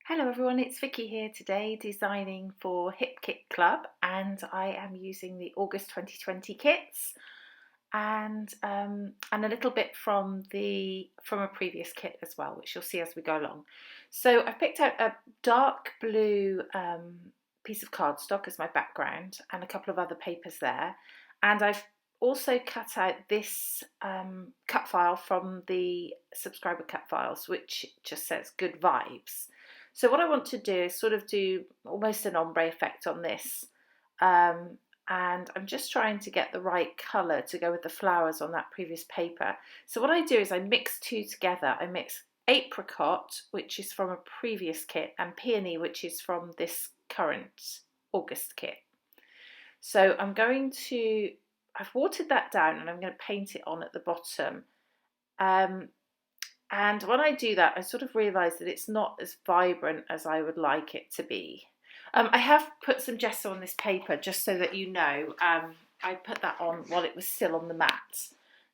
Hello everyone, it's Vicky here today designing for Hip Kit Club, and I am using the August 2020 kits and a little bit from a previous kit as well, which you'll see as we go along. So I've picked out a dark blue piece of cardstock as my background and a couple of other papers there, and I've also cut out this cut file from the subscriber cut files, which just says good vibes. So what I want to do is sort of do almost an ombre effect on this. And I'm just trying to get the right colour to go with the flowers on that previous paper. So what I do is I mix two together. I mix apricot, which is from a previous kit, and peony, which is from this current August kit. So I've watered that down and I'm going to paint it on at the bottom. And when I do that, I sort of realise that it's not as vibrant as I would like it to be. I have put some gesso on this paper just so that you know. I put that on while it was still on the mat.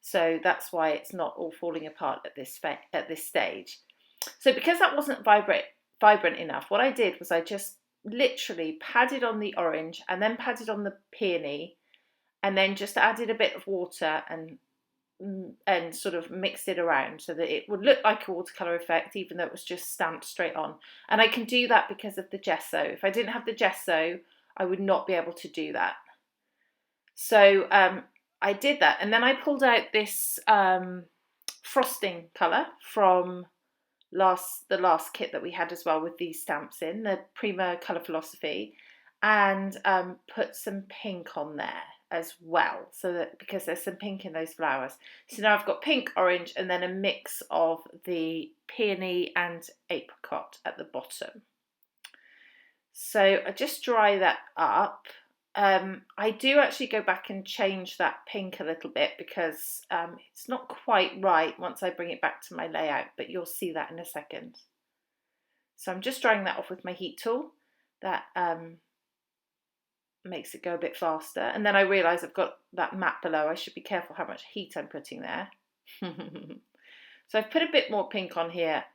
So that's why it's not all falling apart at this stage. So because that wasn't vibrant enough, what I did was I just literally padded on the orange and then padded on the peony and then just added a bit of water and sort of mixed it around so that it would look like a watercolour effect, even though it was just stamped straight on. And I can do that because of the gesso. If I didn't have the gesso, I would not be able to do that. So I did that, and then I pulled out this frosting colour from the last kit that we had as well, with these stamps in, the Prima Colour Philosophy, and put some pink on there as well, so that because there's some pink in those flowers. So now I've got pink, orange, and then a mix of the peony and apricot at the bottom. So I just dry that up. I do actually go back and change that pink a little bit because it's not quite right once I bring it back to my layout, but you'll see that in a second. So I'm just drying that off with my heat tool. That makes it go a bit faster, and then I realise I've got that mat below. I should be careful how much heat I'm putting there. So I've put a bit more pink on here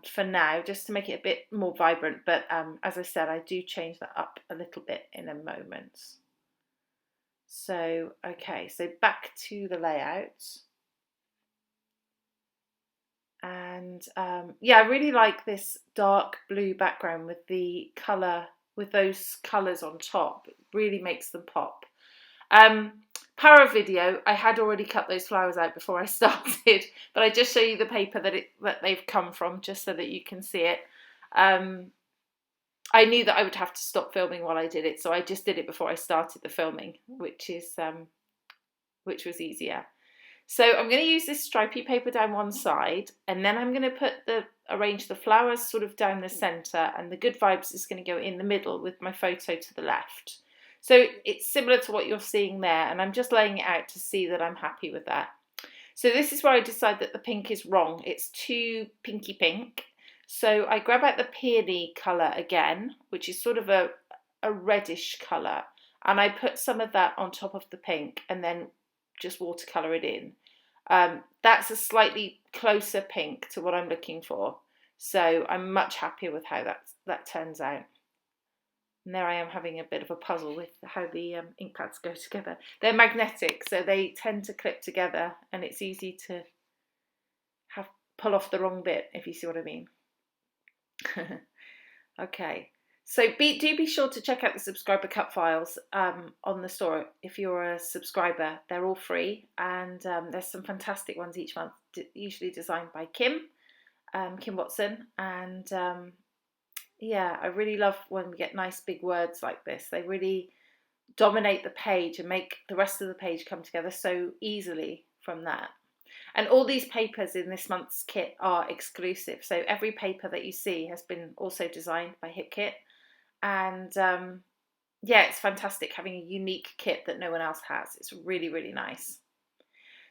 for now, just to make it a bit more vibrant, but as I said, I do change that up a little bit in a moment. So okay, so back to the layout, and yeah, I really like this dark blue background with the colour, with those colours on top. It really makes them pop. Power of video, I had already cut those flowers out before I started, but I just show you the paper that they've come from, just so that you can see it. I knew that I would have to stop filming while I did it, so I just did it before I started the filming, which was easier. So I'm going to use this stripy paper down one side, and then I'm going to arrange the flowers sort of down the centre, and the good vibes is going to go in the middle with my photo to the left. So it's similar to what you're seeing there, and I'm just laying it out to see that I'm happy with that. So this is where I decide that the pink is wrong. It's too pinky pink. So I grab out the peony colour again, which is sort of a reddish colour, and I put some of that on top of the pink and then just watercolour it in. That's a slightly closer pink to what I'm looking for, so I'm much happier with how that turns out. And there I am having a bit of a puzzle with how the ink pads go together. They're magnetic, so they tend to clip together, and it's easy to pull off the wrong bit, if you see what I mean. Okay, so do be sure to check out the subscriber cut files on the store if you're a subscriber. They're all free, and there's some fantastic ones each month, usually designed by Kim Watson, and yeah, I really love when we get nice big words like this. They really dominate the page and make the rest of the page come together so easily from that. And all these papers in this month's kit are exclusive, so every paper that you see has been also designed by HipKit, and yeah, it's fantastic having a unique kit that no one else has. It's really, really nice.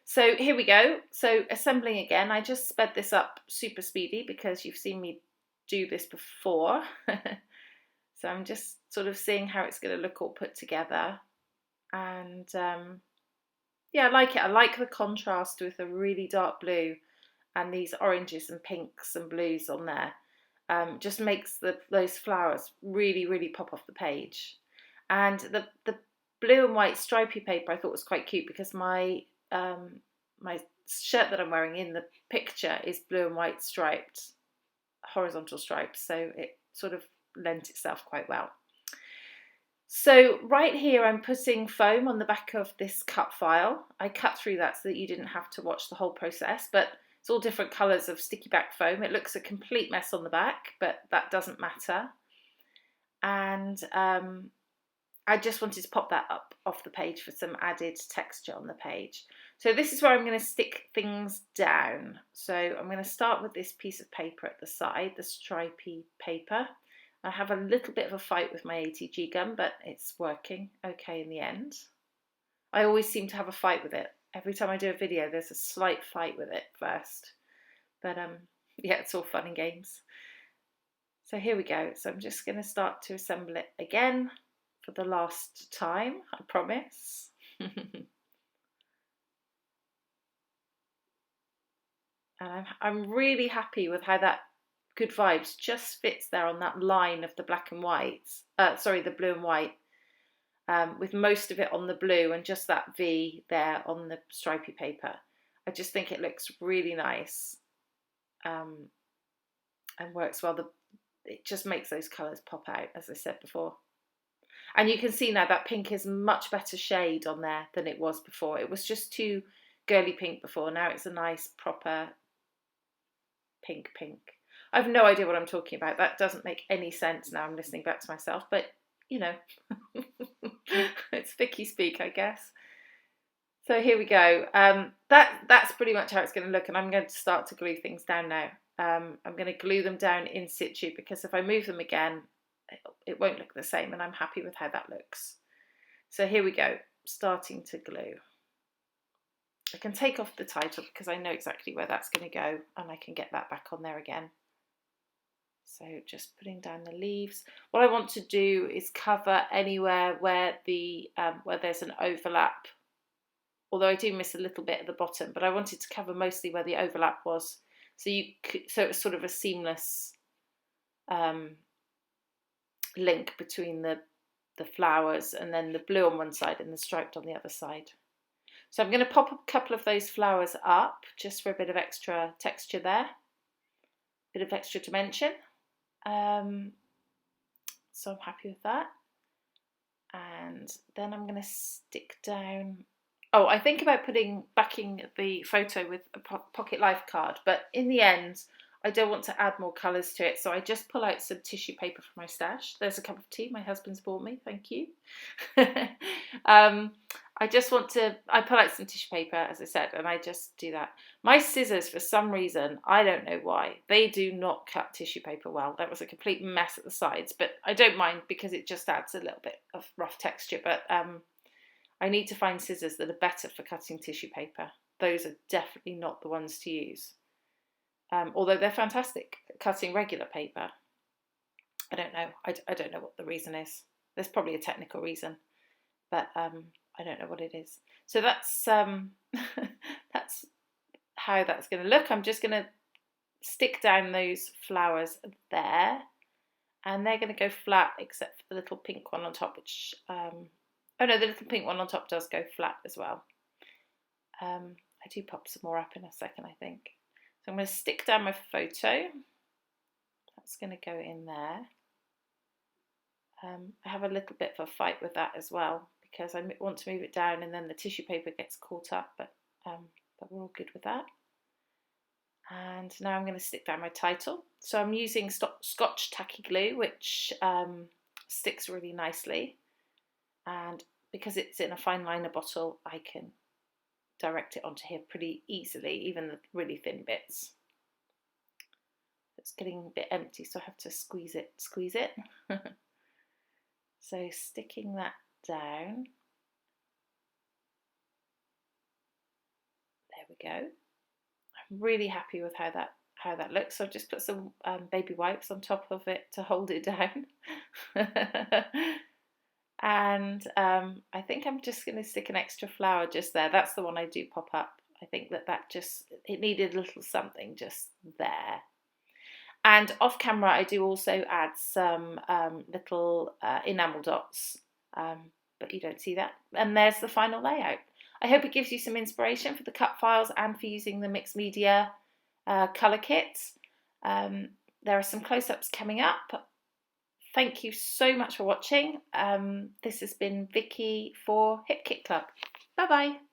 So here we go. So assembling again, I just sped this up super speedy because you've seen me do this before. So I'm just sort of seeing how it's going to look all put together, and yeah, I like it. I like the contrast with a really dark blue and these oranges and pinks and blues on there. just makes those flowers really, really pop off the page. And the blue and white stripy paper I thought was quite cute because my shirt that I'm wearing in the picture is blue and white striped, horizontal stripes, so it sort of lent itself quite well. So right here I'm putting foam on the back of this cut file. I cut through that so that you didn't have to watch the whole process, but it's all different colours of sticky back foam. It looks a complete mess on the back, but that doesn't matter. And I just wanted to pop that up off the page for some added texture on the page. So this is where I'm going to stick things down. So I'm going to start with this piece of paper at the side, the stripy paper. I have a little bit of a fight with my ATG gun, but it's working okay in the end. I always seem to have a fight with it. Every time I do a video, there's a slight fight with it first. But yeah, it's all fun and games. So here we go. So I'm just going to start to assemble it again for the last time, I promise. And I'm really happy with how that Good Vibes just fits there on that line of the black and white, the blue and white, with most of it on the blue and just that V there on the stripy paper. I just think it looks really nice and works well. It just makes those colours pop out, as I said before. And you can see now that pink is much better shade on there than it was before. It was just too girly pink before. Now it's a nice proper pink. I have no idea what I'm talking about. That doesn't make any sense now I'm listening back to myself, but you know, it's Vicki speak, I guess. So here we go. That's pretty much how it's going to look, and I'm going to start to glue things down now. I'm going to glue them down in situ because if I move them again, it won't look the same, and I'm happy with how that looks. So here we go, starting to glue. I can take off the title because I know exactly where that's going to go, and I can get that back on there again. So just putting down the leaves. What I want to do is cover anywhere where where there's an overlap. Although I do miss a little bit at the bottom, but I wanted to cover mostly where the overlap was. So it was sort of a seamless link between the flowers and then the blue on one side and the striped on the other side. So I'm going to pop a couple of those flowers up just for a bit of extra texture there, a bit of extra dimension. So I'm happy with that. And then I'm going to stick down. Oh, I think about backing the photo with a pocket life card, but in the end, I don't want to add more colours to it, so I just pull out some tissue paper from my stash. There's a cup of tea my husband's bought me, thank you. I pull out some tissue paper, as I said, and I just do that. My scissors, for some reason, I don't know why, they do not cut tissue paper well. That was a complete mess at the sides, but I don't mind because it just adds a little bit of rough texture, but I need to find scissors that are better for cutting tissue paper. Those are definitely not the ones to use. Although they're fantastic at cutting regular paper. I don't know. I don't know what the reason is. There's probably a technical reason, but I don't know what it is. So that's that's how that's going to look. I'm just going to stick down those flowers there, and they're going to go flat except for the little pink one on top, which oh no, the little pink one on top does go flat as well. I do pop some more up in a second, I think. So I'm going to stick down my photo. That's going to go in there. I have a little bit of a fight with that as well because I want to move it down and then the tissue paper gets caught up, but we're all good with that. And now I'm going to stick down my title. So I'm using Scotch tacky glue, which sticks really nicely. And because it's in a fine liner bottle, I can direct it onto here pretty easily, even the really thin bits. It's getting a bit empty, so I have to squeeze it. So sticking that down. There we go. I'm really happy with how that looks. So I've just put some baby wipes on top of it to hold it down. And I think I'm just going to stick an extra flower just there. That's the one I do pop up. I think that it needed a little something just there. And off camera, I do also add some little enamel dots, but you don't see that. And there's the final layout. I hope it gives you some inspiration for the cut files and for using the mixed media colour kits. There are some close-ups coming up. Thank you so much for watching. This has been Vicki for Hip Kit Club. Bye bye.